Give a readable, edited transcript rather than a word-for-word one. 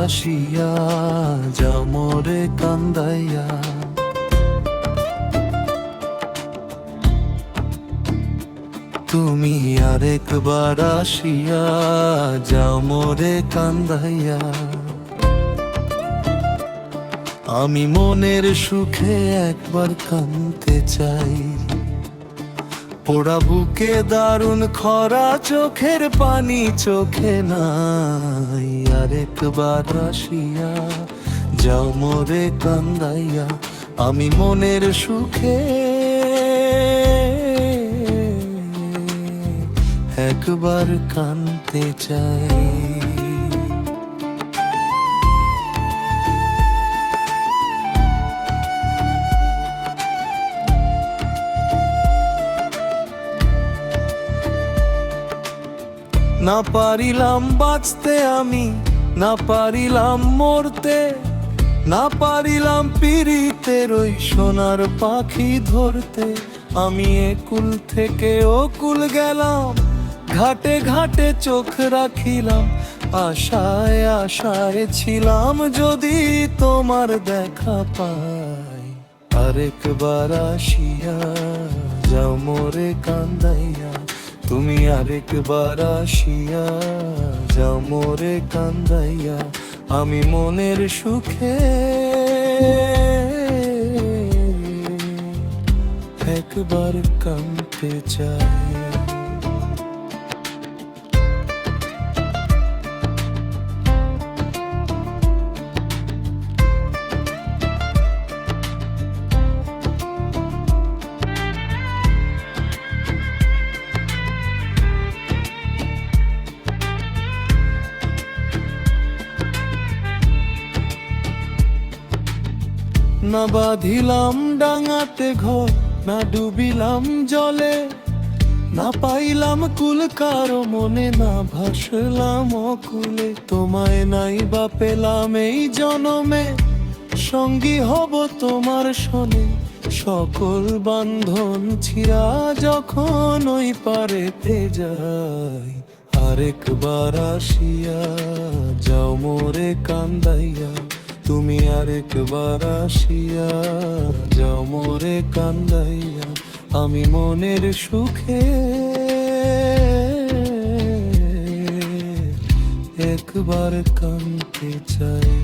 আসিয়া যাও মোরে কান্দাইয়া। তুমি আরেকবার আসিয়া যাও মোরে কান্দাইয়া। আমি মনের সুখে একবার কাঁদতে চাই, পোড়া বুকে দারুণ খরা, চোখের পানি চোখে নাই। আরেকবার আসিয়া যাও মোরে কান্দাইয়া। আমি মনের সুখে একবার কাঁদতে চাই। না পারিলাম বাঁচতে আমি, না পারিলাম মরতে, না পারিলাম পিরিতের ওই সোনার পাখি ধরতে। আমি একুল থেকে ওকুল গেলাম, ঘাটে ঘাটে চোখ রাখিলাম, আশায় আশায় ছিলাম যদি তোমার দেখা পাই। আরেকবার আসিয়া যাও মোরে কান্দাইয়া। তুমি আরেকবার আসিয়া যাও মোরে কান্দাইয়া। আমি মনের সুখে একবার কাঁদতে চাই। না বাঁধিলাম ডাঙাতে ঘর, না ডুবিলাম জলে, না পাইলাম কুল কারো মনে, না ভাসলাম অকুলে। তোমায় নাই বা পেলাম এই জনমে, সঙ্গী হব তোমার শোনে। সকল বান্ধন ছিঁড়া যখন ওই পারেতে যাই। আরেকবার আসিয়া যাও মোরে কান্দাইয়া। তুমি আরেকবার আসিয়া যাও মোরে কান্দাইয়া। আমি মনের সুখে একবার কাঁদতে চাই।